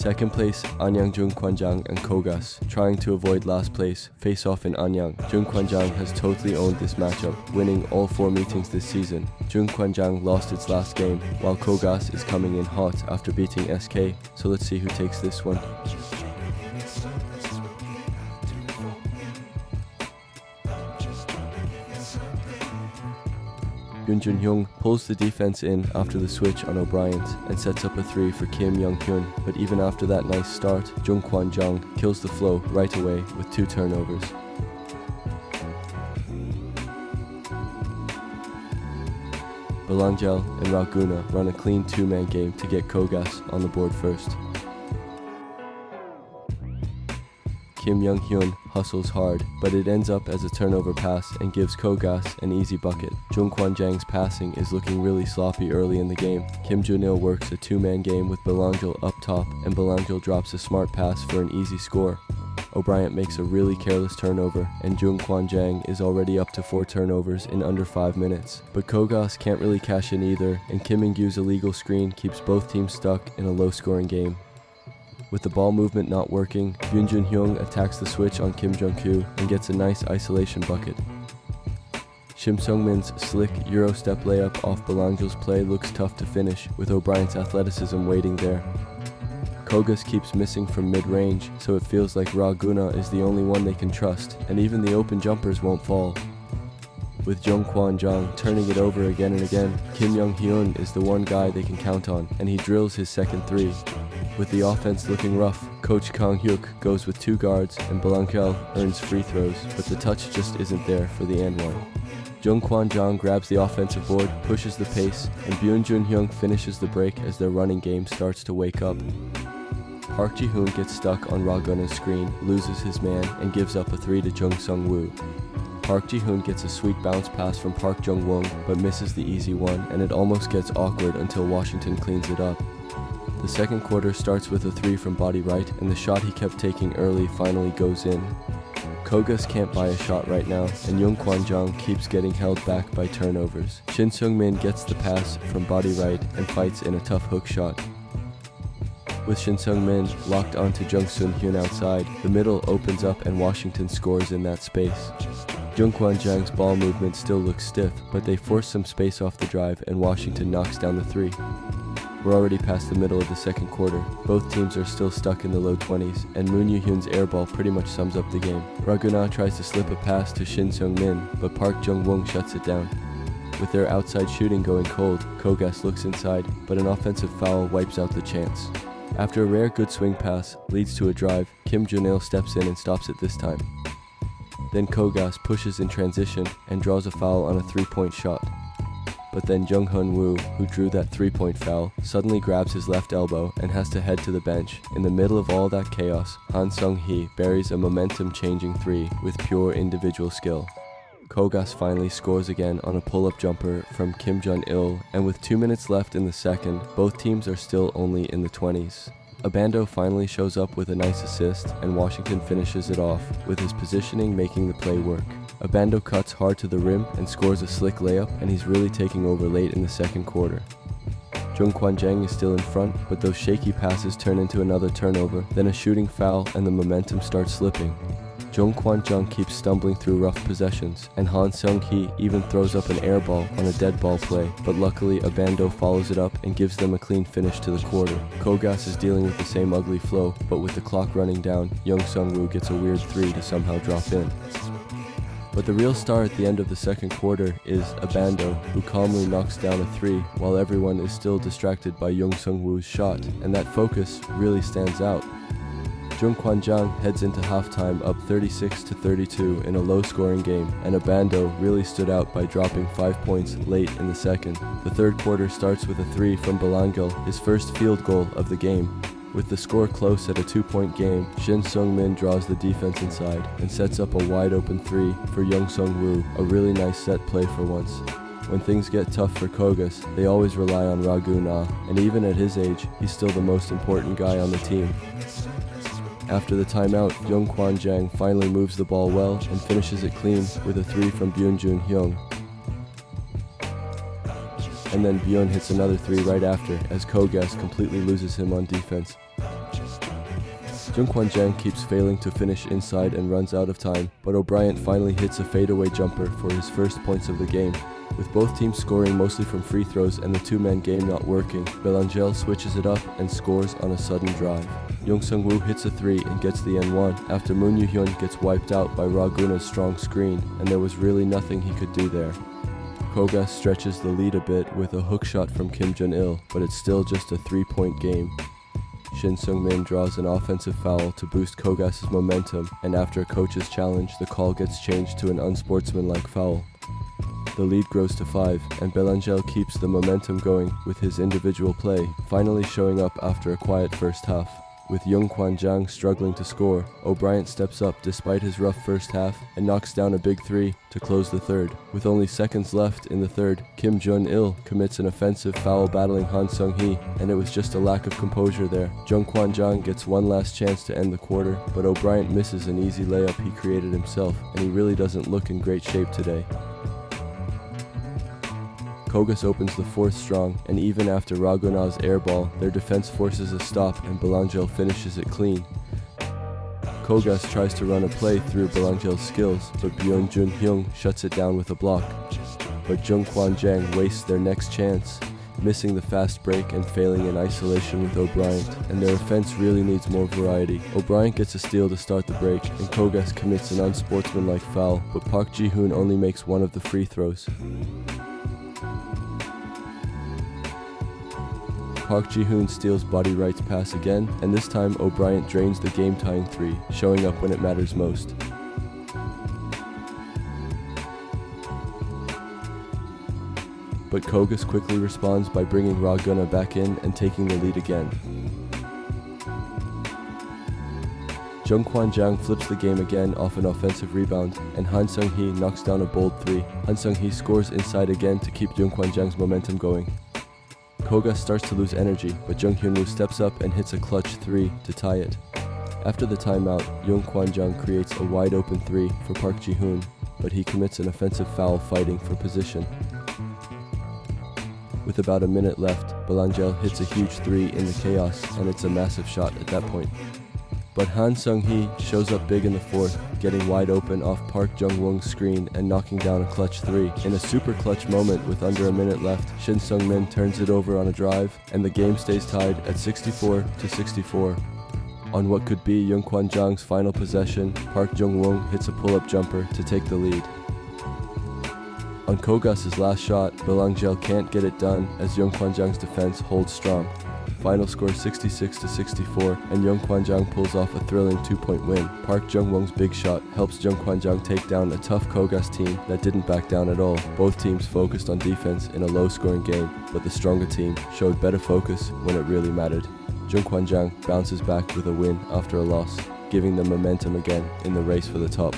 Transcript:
Second place, Anyang Jung Kwan Jang and KOGAS, trying to avoid last place, face off in Anyang. Jung Kwan Jang has totally owned this matchup, winning all 4 meetings this season. Jung Kwan Jang lost its last game, while KOGAS is coming in hot after beating SK, so let's see who takes this one. Jun pulls the defense in after the switch on O'Bryant and sets up a 3 for Kim Young-hyun, but even after that nice start, Jung Kwan Jang kills the flow right away with 2 turnovers. Belangel and Ra Gun-ah run a clean 2-man game to get KOGAS on the board first. Kim Young-hyun hustles hard, but it ends up as a turnover pass and gives KOGAS an easy bucket. Jung Kwan Jang's passing is looking really sloppy early in the game. Kim Jun-il works a 2-man game with Belangel up top, and Belangel drops a smart pass for an easy score. O'Bryant makes a really careless turnover, and Jung Kwan Jang is already up to 4 turnovers in under 5 minutes. But KOGAS can't really cash in either, and Kim In-gyu's illegal screen keeps both teams stuck in a low-scoring game. With the ball movement not working, Yoon Jun-hyung attacks the switch on Kim Jung-koo and gets a nice isolation bucket. Shim Sung-min's slick Euro step layup off Belangel's play looks tough to finish, with O'Bryant's athleticism waiting there. KOGAS keeps missing from mid-range, so it feels like Ra Gun-ah is the only one they can trust, and even the open jumpers won't fall. With Jung Kwan Jang turning it over again and again, Kim Young-hyun is the one guy they can count on, and he drills his second 3. With the offense looking rough, Coach Kang Hyuk goes with 2 guards and Belangel earns free throws, but the touch just isn't there for the and one. Jung Kwan Jang grabs the offensive board, pushes the pace, and Byun Jun-hyung finishes the break as their running game starts to wake up. Park Ji-hoon gets stuck on Ra Gun-ah's screen, loses his man, and gives up a 3 to Jung Sung-woo. Park Ji-hoon gets a sweet bounce pass from Park Jung-woong, but misses the easy one, and it almost gets awkward until Washington cleans it up. The second quarter starts with a 3 from body right, and the shot he kept taking early finally goes in. KOGAS can't buy a shot right now, and Jung Kwan Jang keeps getting held back by turnovers. Shin Seung-min gets the pass from body right and fights in a tough hook shot. With Shin Seung-min locked onto Jung Soon-hyun outside, the middle opens up and Washington scores in that space. Jung Kwan Jang's ball movement still looks stiff, but they force some space off the drive and Washington knocks down the 3. We're already past the middle of the second quarter. Both teams are still stuck in the low 20s, and Moon Yoo-hyun's airball pretty much sums up the game. Ra Gun-ah tries to slip a pass to Shin Seung-min, but Park Jung-woong shuts it down. With their outside shooting going cold, KOGAS looks inside, but an offensive foul wipes out the chance. After a rare good swing pass leads to a drive, Kim Jun-il steps in and stops it this time. Then KOGAS pushes in transition and draws a foul on a 3-point shot. But then Jung Hun-woo, who drew that 3-point foul, suddenly grabs his left elbow and has to head to the bench. In the middle of all that chaos, Han Seung-hee buries a momentum-changing 3 with pure individual skill. KOGAS finally scores again on a pull-up jumper from Kim Jun-il, and with 2 minutes left in the second, both teams are still only in the 20s. Abando finally shows up with a nice assist, and Washington finishes it off, with his positioning making the play work. Abando cuts hard to the rim and scores a slick layup, and he's really taking over late in the second quarter. Jung Kwan Jang is still in front, but those shaky passes turn into another turnover, then a shooting foul, and the momentum starts slipping. Jung Kwan Jang keeps stumbling through rough possessions, and Han Seung-hee even throws up an air ball on a dead ball play, but luckily Abando follows it up and gives them a clean finish to the quarter. KOGAS is dealing with the same ugly flow, but with the clock running down, Jung Sung-woo gets a weird 3 to somehow drop in. But the real star at the end of the second quarter is Abando, who calmly knocks down a 3 while everyone is still distracted by Jung Sung-woo's shot, and that focus really stands out. Jung Kwan Jang heads into halftime up 36-32 in a low-scoring game, and Abando really stood out by dropping 5 points late in the second. The third quarter starts with a 3 from Belangel, his first field goal of the game. With the score close at a 2-point game, Shin Seung-min draws the defense inside and sets up a wide-open 3 for Jung Sung-woo, a really nice set play for once. When things get tough for KOGAS, they always rely on Ra Gun-ah, and even at his age, he's still the most important guy on the team. After the timeout, Jung Kwan Jang finally moves the ball well and finishes it clean with a 3 from Byun Jun-hyung. And then Byun hits another 3 right after as KOGAS completely loses him on defense. Jung Kwan Jang keeps failing to finish inside and runs out of time, but O'Bryant finally hits a fadeaway jumper for his first points of the game. With both teams scoring mostly from free throws and the two-man game not working, Belangel switches it up and scores on a sudden drive. Young Sung-woo hits a 3 and gets the N1 after Moon Yoo-hyun gets wiped out by Ra Gun-ah's strong screen, and there was really nothing he could do there. KOGAS stretches the lead a bit with a hook shot from Kim Jun-il, but it's still just a 3-point game. Shin Seung-min draws an offensive foul to boost KOGAS's momentum, and after a coach's challenge, the call gets changed to an unsportsmanlike foul. The lead grows to 5, and Belangel keeps the momentum going with his individual play, finally showing up after a quiet first half. With Jung Kwan Jang struggling to score, O'Bryant steps up despite his rough first half and knocks down a big 3 to close the third. With only seconds left in the third, Kim Jun-il commits an offensive foul battling Han Seung-hee, and it was just a lack of composure there. Jung Kwan Jang gets one last chance to end the quarter, but O'Bryant misses an easy layup he created himself, and he really doesn't look in great shape today. KOGAS opens the fourth strong, and even after Ra Gun-ah's airball, their defense forces a stop and Belangel finishes it clean. KOGAS tries to run a play through Belangel's skills, but Byung-jun-hyung shuts it down with a block. But Jung Kwan Jang wastes their next chance, missing the fast break and failing in isolation with O'Bryant, and their offense really needs more variety. O'Bryant gets a steal to start the break, and KOGAS commits an unsportsmanlike foul, but Park Ji-hoon only makes one of the free throws. Park Ji-hoon steals Body Right's pass again, and this time O'Bryant drains the game-tying 3, showing up when it matters most. But KOGAS quickly responds by bringing Ra Gun-ah back in and taking the lead again. Jung Kwan Jang flips the game again off an offensive rebound, and Han Seung-hee knocks down a bold 3. Han Seung-hee scores inside again to keep Jung Kwan Jang's momentum going. KOGAS starts to lose energy, but Jung Hyun-woo steps up and hits a clutch 3 to tie it. After the timeout, Jung Kwan Jang creates a wide open 3 for Park Ji-hoon, but he commits an offensive foul fighting for position. With about a minute left, Belangel hits a huge 3 in the chaos, and it's a massive shot at that point. But Han Seung-hee shows up big in the fourth, getting wide open off Park Jung-woong's screen and knocking down a clutch 3. In a super clutch moment with under a minute left, Shin Seung-min turns it over on a drive, and the game stays tied at 64-64. On what could be Jung Kwan Jang's final possession, Park Jung-woong hits a pull-up jumper to take the lead. On KOGAS's last shot, Belangel can't get it done as Jung Kwan Jang's defense holds strong. Final score 66-64, and Jung Kwan Jang pulls off a thrilling 2-point win. Park Jung-woong's big shot helps Jung Kwan Jang take down a tough KOGAS team that didn't back down at all. Both teams focused on defense in a low-scoring game, but the stronger team showed better focus when it really mattered. Jung Kwan Jang bounces back with a win after a loss, giving them momentum again in the race for the top.